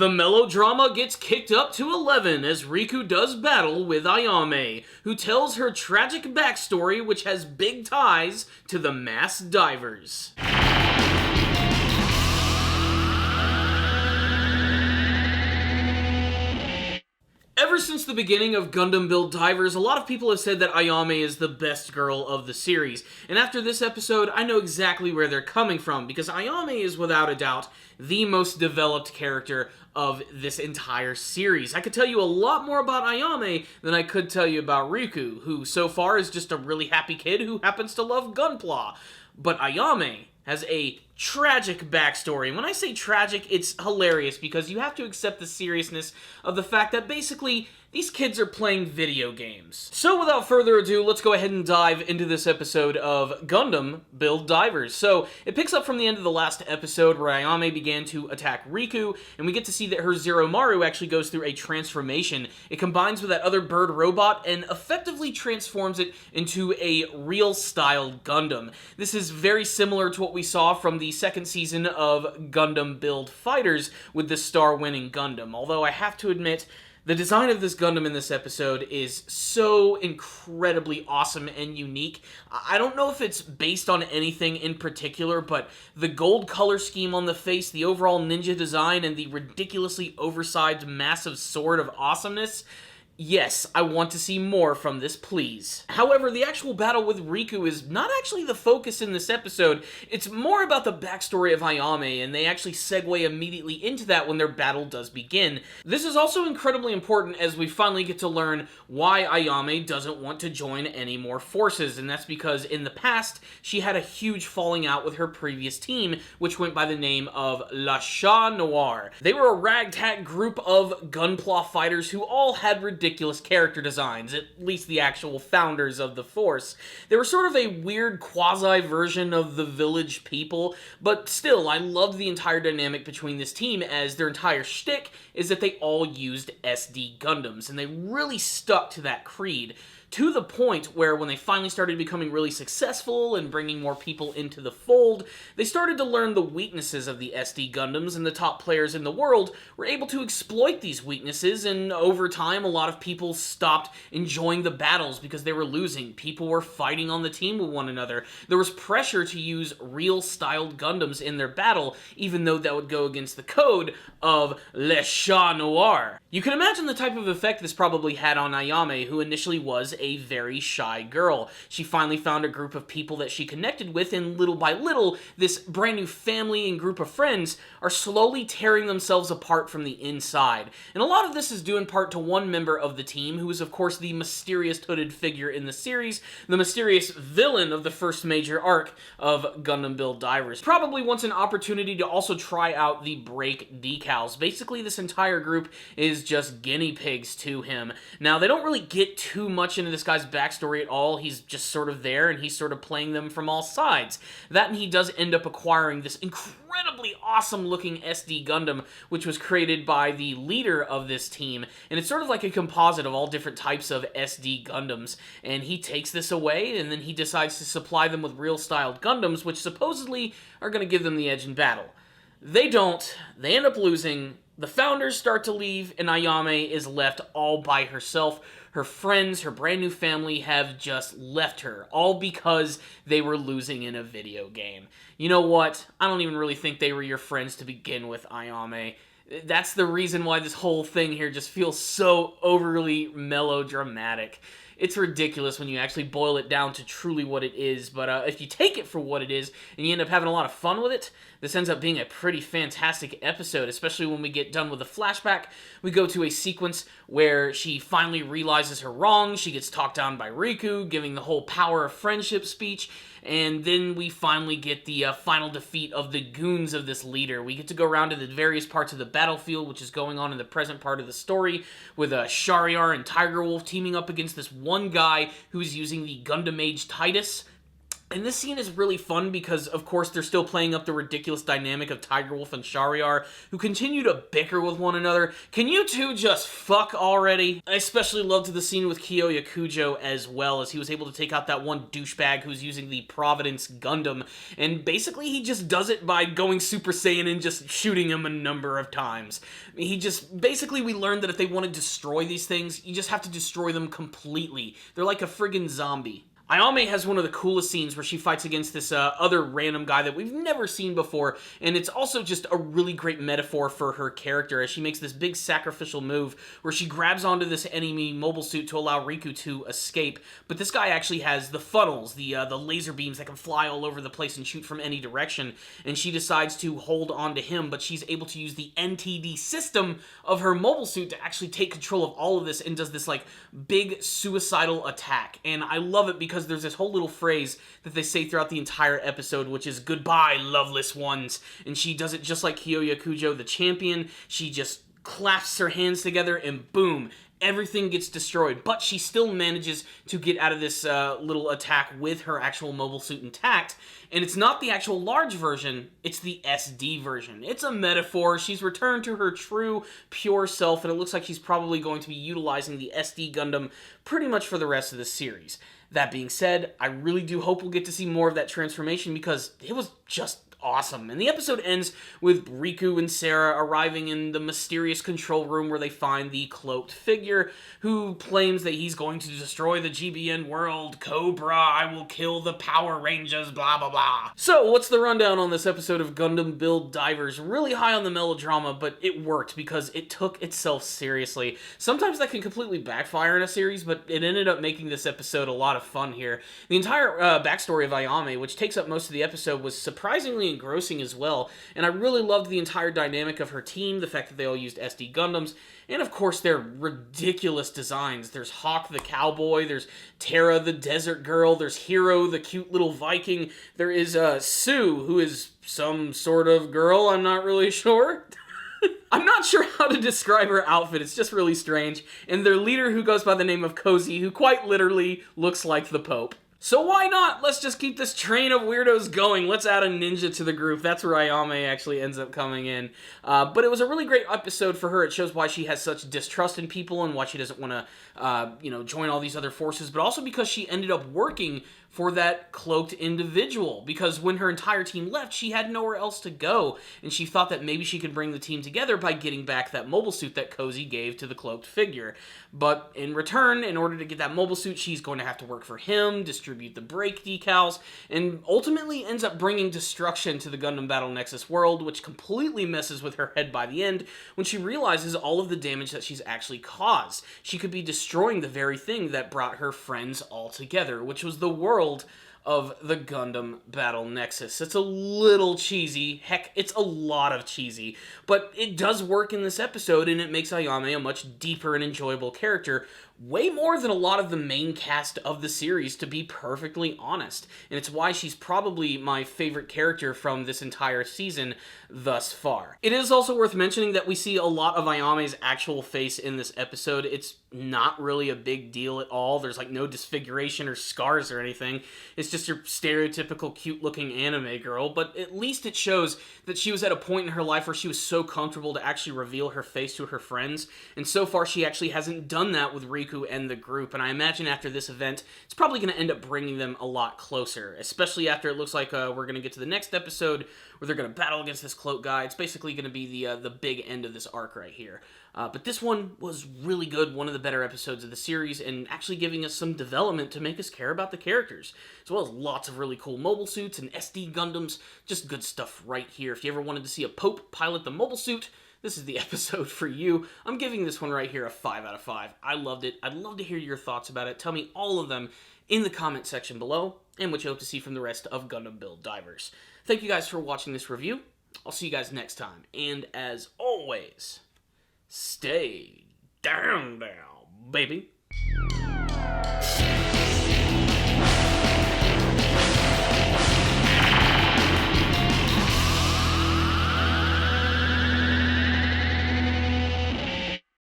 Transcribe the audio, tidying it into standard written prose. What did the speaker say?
The melodrama gets kicked up to 11 as Riku does battle with Ayame, who tells her tragic backstory which has big ties to the mass divers. Ever since the beginning of Gundam Build Divers, a lot of people have said that Ayame is the best girl of the series. And after this episode, I know exactly where they're coming from, because Ayame is without a doubt the most developed character of this entire series. I could tell you a lot more about Ayame than I could tell you about Riku, who so far is just a really happy kid who happens to love Gunpla. But Ayame has a tragic backstory. And when I say tragic, it's hilarious because you have to accept the seriousness of the fact that basically these kids are playing video games. So without further ado, let's go ahead and dive into this episode of Gundam Build Divers. So it picks up from the end of the last episode where Ayame began to attack Riku, and we get to see that her Zero Maru actually goes through a transformation. It combines with that other bird robot and effectively transforms it into a real-styled Gundam. This is very similar to what we saw from the second season of Gundam Build Fighters with the star-winning Gundam, although I have to admit, the design of this Gundam in this episode is so incredibly awesome and unique. I don't know if it's based on anything in particular, but the gold color scheme on the face, the overall ninja design, and the ridiculously oversized massive sword of awesomeness, yes, I want to see more from this, please. However, the actual battle with Riku is not actually the focus in this episode. It's more about the backstory of Ayame, and they actually segue immediately into that when their battle does begin. This is also incredibly important as we finally get to learn why Ayame doesn't want to join any more forces, and that's because in the past, she had a huge falling out with her previous team, which went by the name of La Chat Noir. They were a ragtag group of Gunpla fighters who all had ridiculous character designs, at least the actual founders of the force. They were sort of a weird quasi-version of the village people, but still, I loved the entire dynamic between this team as their entire shtick is that they all used SD Gundams, and they really stuck to that creed. To the point where when they finally started becoming really successful and bringing more people into the fold, they started to learn the weaknesses of the SD Gundams, and the top players in the world were able to exploit these weaknesses, and over time a lot of people stopped enjoying the battles because they were losing. People were fighting on the team with one another. There was pressure to use real-styled Gundams in their battle, even though that would go against the code of Le Chat Noir. You can imagine the type of effect this probably had on Ayame, who initially was a very shy girl. She finally found a group of people that she connected with, and little by little, this brand new family and group of friends are slowly tearing themselves apart from the inside. And a lot of this is due in part to one member of the team, who is of course the mysterious hooded figure in the series, the mysterious villain of the first major arc of Gundam Build Divers. Probably wants an opportunity to also try out the break decals. Basically, this entire group is just guinea pigs to him. Now, they don't really get too much into this guy's backstory at all. He's just sort of there, and he's sort of playing them from all sides. That, and he does end up acquiring this incredibly awesome looking SD Gundam, which was created by the leader of this team, and it's sort of like a composite of all different types of SD Gundams, and he takes this away, and then he decides to supply them with real-styled Gundams, which supposedly are going to give them the edge in battle. They don't. They end up losing. The founders start to leave, and Ayame is left all by herself. Her friends, her brand new family have just left her, all because they were losing in a video game. You know what? I don't even really think they were your friends to begin with, Ayame. That's the reason why this whole thing here just feels so overly melodramatic. It's ridiculous when you actually boil it down to truly what it is, but if you take it for what it is and you end up having a lot of fun with it, this ends up being a pretty fantastic episode, especially when we get done with the flashback. We go to a sequence where she finally realizes her wrongs, she gets talked down by Riku, giving the whole power of friendship speech, and then we finally get the final defeat of the goons of this leader. We get to go around to the various parts of the battlefield, which is going on in the present part of the story, with Shariar and Tiger Wolf teaming up against this one guy who's using the Gundam Age Titus. And this scene is really fun because, of course, they're still playing up the ridiculous dynamic of Tiger Wolf and Shariar, who continue to bicker with one another. Can you two just fuck already? I especially loved the scene with Kiyoya Kujo as well, as he was able to take out that one douchebag who's using the Providence Gundam, and basically he just does it by going Super Saiyan and just shooting him a number of times. Basically we learned that if they want to destroy these things, you just have to destroy them completely. They're like a friggin' zombie. Ayame has one of the coolest scenes where she fights against this other random guy that we've never seen before, and it's also just a really great metaphor for her character as she makes this big sacrificial move where she grabs onto this enemy mobile suit to allow Riku to escape, but this guy actually has the funnels, the laser beams that can fly all over the place and shoot from any direction, and she decides to hold on to him, but she's able to use the NTD system of her mobile suit to actually take control of all of this and does this like big suicidal attack, and I love it because there's this whole little phrase that they say throughout the entire episode, which is "Goodbye, loveless ones," and she does it just like Kiyoya Kujo, the champion. She just clasps her hands together and boom, everything gets destroyed, but she still manages to get out of this little attack with her actual mobile suit intact, and it's not the actual large version, it's the SD version. It's a metaphor. She's returned to her true, pure self, and it looks like she's probably going to be utilizing the SD Gundam pretty much for the rest of the series. That being said, I really do hope we'll get to see more of that transformation because it was just awesome. And the episode ends with Riku and Sarah arriving in the mysterious control room where they find the cloaked figure who claims that he's going to destroy the GBN world. Cobra, I will kill the Power Rangers, blah blah blah. So what's the rundown on this episode of Gundam Build Divers? Really high on the melodrama, but it worked because it took itself seriously. Sometimes that can completely backfire in a series, but it ended up making this episode a lot of fun here. The entire backstory of Ayame, which takes up most of the episode, was surprisingly engrossing as well, and I really loved the entire dynamic of her team, the fact that they all used SD Gundams, and of course their ridiculous designs. There's Hawk the cowboy, there's Terra the desert girl, there's Hero the cute little Viking, there is Sue, who is some sort of girl, I'm not really sure. I'm not sure how to describe her outfit, it's just really strange, and their leader who goes by the name of Cozy, who quite literally looks like the Pope. So why not? Let's just keep this train of weirdos going. Let's add a ninja to the group. That's where Ayame actually ends up coming in. But it was a really great episode for her. It shows why she has such distrust in people and why she doesn't want to, join all these other forces, but also because she ended up working for that cloaked individual, because when her entire team left, she had nowhere else to go, and she thought that maybe she could bring the team together by getting back that mobile suit that Cozy gave to the cloaked figure. But in return, in order to get that mobile suit, she's going to have to work for him, distribute the brake decals, and ultimately ends up bringing destruction to the Gundam Battle Nexus world, which completely messes with her head by the end when she realizes all of the damage that she's actually caused. She could be destroying the very thing that brought her friends all together, which was the world of the Gundam Battle Nexus. It's a little cheesy. Heck, it's a lot of cheesy. But it does work in this episode, and it makes Ayame a much deeper and enjoyable character, way more than a lot of the main cast of the series, to be perfectly honest. And it's why she's probably my favorite character from this entire season thus far. It is also worth mentioning that we see a lot of Ayame's actual face in this episode. It's not really a big deal at all. There's like no disfiguration or scars or anything. It's just your stereotypical cute-looking anime girl, but at least it shows that she was at a point in her life where she was so comfortable to actually reveal her face to her friends, and so far she actually hasn't done that with Riku and the group, and I imagine after this event, it's probably going to end up bringing them a lot closer, especially after it looks like we're going to get to the next episode where they're going to battle against this cloak guy. It's basically going to be the big end of this arc right here. But this one was really good, one of the better episodes of the series, and actually giving us some development to make us care about the characters, as well as lots of really cool mobile suits and SD Gundams, just good stuff right here. If you ever wanted to see a Pope pilot the mobile suit, this is the episode for you. I'm giving this one right here a 5 out of 5. I loved it. I'd love to hear your thoughts about it. Tell me all of them in the comment section below, and what you hope to see from the rest of Gundam Build Divers. Thank you guys for watching this review. I'll see you guys next time, and as always, stay down, baby.